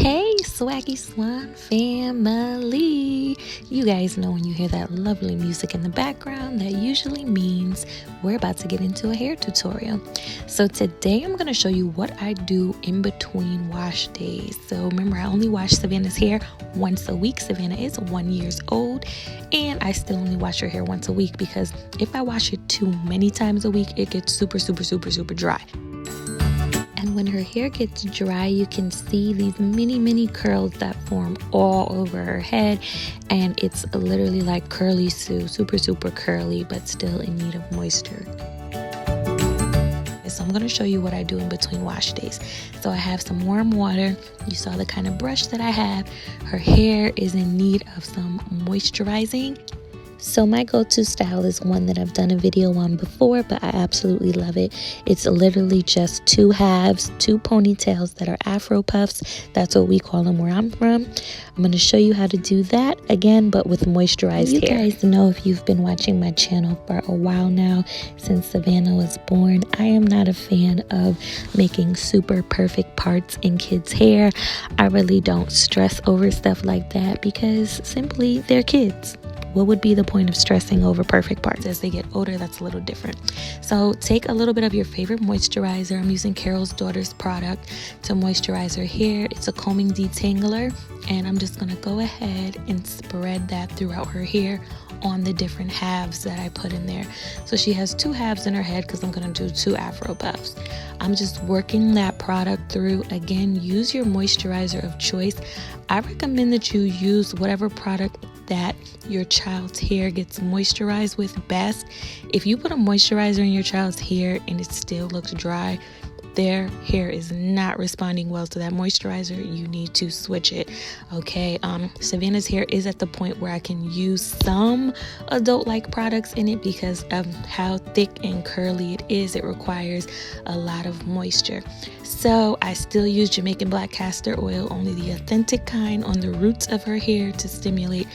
Hey, Swaggy Swan family. You guys know when you hear that lovely music in the background, that usually means we're about to get into a hair tutorial. So today I'm going to show you what I do in between wash days. So remember, I only wash Savannah's hair once a week. Savannah is 1 year old and I still only wash her hair once a week because if I wash it too many times a week, it gets super dry. And when her hair gets dry, you can see these mini curls that form all over her head. And it's literally like curly Sue, super curly, but still in need of moisture. So I'm going to show you what I do in between wash days. So I have some warm water. You saw the kind of brush that I have. Her hair is in need of some moisturizing. So my go-to style is one that I've done a video on before, but I absolutely love it. It's literally just two halves, two ponytails that are Afro puffs. That's what we call them where I'm from. I'm going to show you how to do that again, but with moisturized hair. You guys know, if you've been watching my channel for a while now, since Savannah was born, I am not a fan of making super perfect parts in kids' hair. I really don't stress over stuff like that because simply they're kids. What would be the point of stressing over perfect parts? As they get older, that's a little different. So take a little bit of your favorite moisturizer. I'm using Carol's Daughter's product to moisturize her hair. It's a combing detangler, and I'm just going to go ahead and spread that throughout her hair on the different halves that I put in there. So she has two halves in her head because I'm going to do two Afro puffs. I'm just working that product through. Again, use your moisturizer of choice. I recommend that you use whatever product that your child's hair gets moisturized with best. If you put a moisturizer in your child's hair and it still looks dry, their hair is not responding well to that moisturizer. You need to switch it. Okay, Savannah's hair is at the point where I can use some adult-like products in it because of how thick and curly it is. It requires a lot of moisture. So I still use Jamaican black castor oil, only the authentic kind, on the roots of her hair to stimulate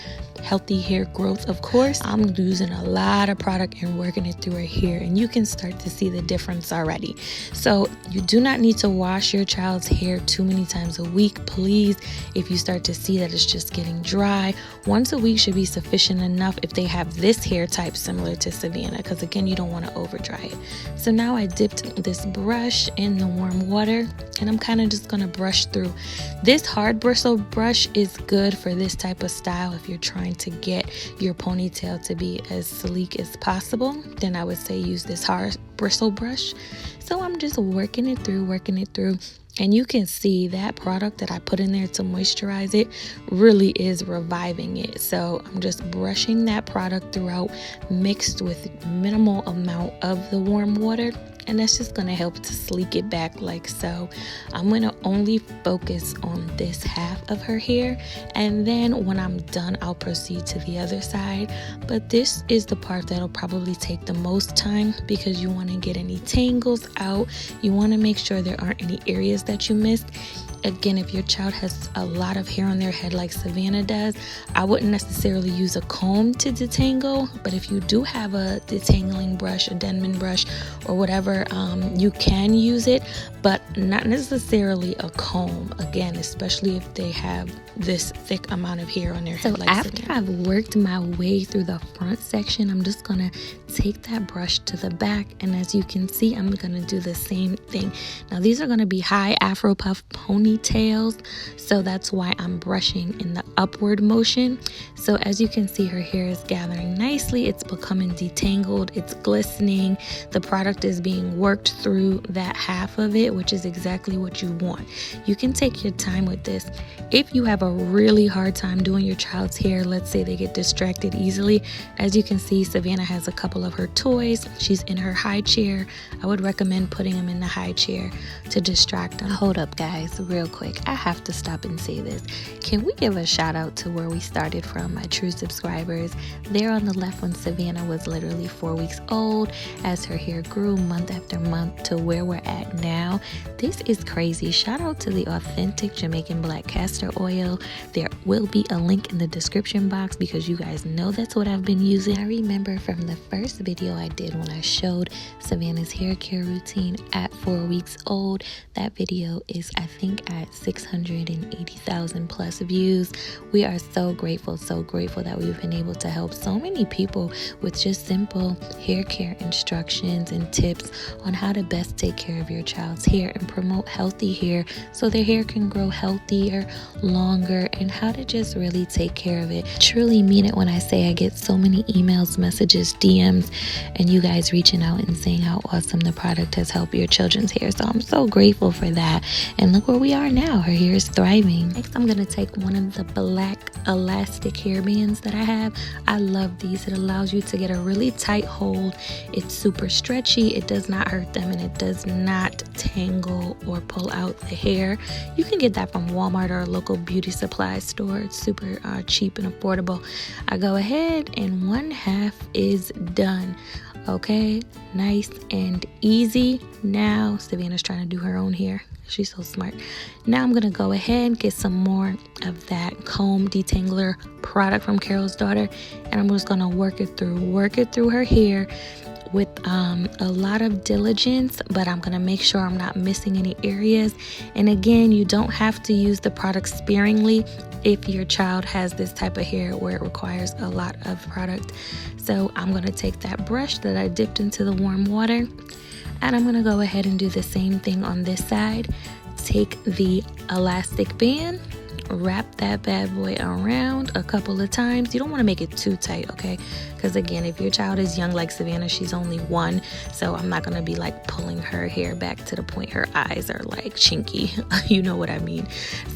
healthy hair growth. Of course, I'm using a lot of product and working it through her hair, and you can start to see the difference already. So you do not need to wash your child's hair too many times a week. Please, if you start to see that it's just getting dry, once a week should be sufficient enough if they have this hair type similar to Savannah, because again, you don't want to over dry it. So now I dipped this brush in the warm water, and I'm kind of just going to brush through. This hard bristle brush is good for this type of style. If you're trying to get your ponytail to be as sleek as possible, then I would say use this hard bristle brush. So I'm just working it through, and you can see that product that I put in there to moisturize it really is reviving it. So I'm just brushing that product throughout, mixed with minimal amount of the warm water, and that's just going to help to sleek it back like so. I'm going to only focus on this half of her hair, and then when I'm done, I'll proceed to the other side. But this is the part that'll probably take the most time because you want to get any tangles out. You want to make sure there aren't any areas that you missed. Again, if your child has a lot of hair on their head like Savannah does, I wouldn't necessarily use a comb to detangle, but if you do have a detangling brush, a Denman brush, or whatever, you can use it, but not necessarily a comb. Again, especially if they have this thick amount of hair on their head. So like after I've worked my way through the front section, I'm just gonna take that brush to the back, and as you can see, I'm gonna do the same thing. Now these are gonna be high Afro puff ponytails, so that's why I'm brushing in the upward motion. So as you can see, her hair is gathering nicely, it's becoming detangled, it's glistening, the product is being worked through that half of it, which is exactly what you want. You can take your time with this. If you have a really hard time doing your child's hair, let's say they get distracted easily, as you can see, Savannah has a couple of her toys. She's in her high chair. I would recommend putting them in the high chair to distract them. Hold up, guys, real quick. I have to stop and say this. Can we give a shout out to where we started from, my true subscribers? There on the left, when Savannah was literally 4 weeks old, as her hair grew month after month to where we're at now, This is crazy. Shout out to the authentic Jamaican black castor oil. There will be a link in the description box because you guys know that's what I've been using. I remember from the first video I did when I showed Savannah's hair care routine at 4 weeks old. That video is, I think, at 680,000 plus views. We are so grateful that we've been able to help so many people with just simple hair care instructions and tips on how to best take care of your child's hair and promote healthy hair so their hair can grow healthier, longer, and how to just really take care of it. Truly mean it when I say I get so many emails, messages, DMs, and you guys reaching out and saying how awesome the product has helped your children's hair. So I'm so grateful for that. And look where we are now. Her hair is thriving. Next, I'm going to take one of the black elastic hair bands that I have. I love these. It allows you to get a really tight hold. It's super stretchy. It does not hurt them, and it does not tangle or pull out the hair. You can get that from Walmart or a local beauty supply store. It's super cheap and affordable. I go ahead and 1/2 is done. Okay, nice and easy. Now Savannah's trying to do her own hair. She's so smart. Now I'm gonna go ahead and get some more of that comb detangler product from Carol's daughter, and I'm just gonna work it through her hair with a lot of diligence, but I'm gonna make sure I'm not missing any areas. And again, you don't have to use the product sparingly if your child has this type of hair where it requires a lot of product. So I'm gonna take that brush that I dipped into the warm water, and I'm gonna go ahead and do the same thing on this side. Take the elastic band, wrap that bad boy around a couple of times. You don't want to make it too tight, okay? Because again, if your child is young like Savannah, she's only 1, so I'm not going to be like pulling her hair back to the point her eyes are like chinky. You know what I mean?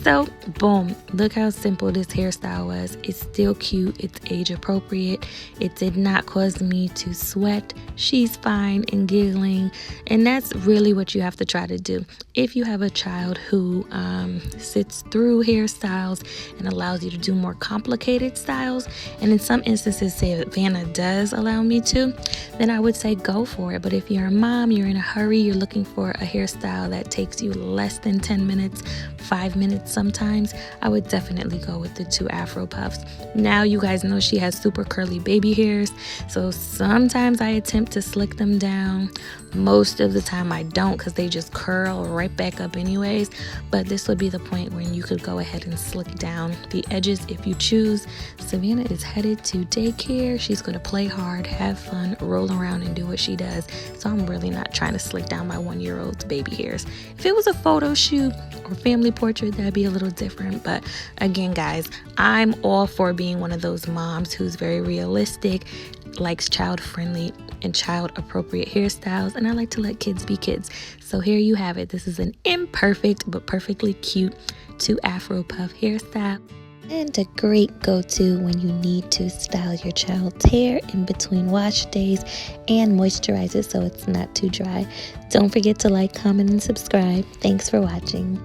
So boom, look how simple this hairstyle was. It's still cute. It's age appropriate. It did not cause me to sweat. She's fine and giggling, and that's really what you have to try to do. If you have a child who sits through hairstyles and allows you to do more complicated styles, and in some instances Savannah does allow me to, then I would say go for it. But if you're a mom, you're in a hurry, you're looking for a hairstyle that takes you less than 10 minutes, 5 minutes sometimes, I would definitely go with the 2 Afro puffs. Now you guys know she has super curly baby hairs, so sometimes I attempt to slick them down. Most of the time I don't, because they just curl right back up anyways. But this would be the point when you could go ahead and slick down the edges if you choose. Savannah is headed to daycare. She's going to play hard, have fun, roll around, and do what she does. So I'm really not trying to slick down my 1-year-old's baby hairs. If it was a photo shoot or family portrait, that'd be a little different. But again, guys, I'm all for being one of those moms who's very realistic, likes child-friendly and child-appropriate hairstyles, and I like to let kids be kids. So here you have it. This is an imperfect but perfectly cute 2 Afro puff hairstyle, and a great go-to when you need to style your child's hair in between wash days and moisturize it so it's not too dry. Don't forget to like, comment, and subscribe. Thanks for watching.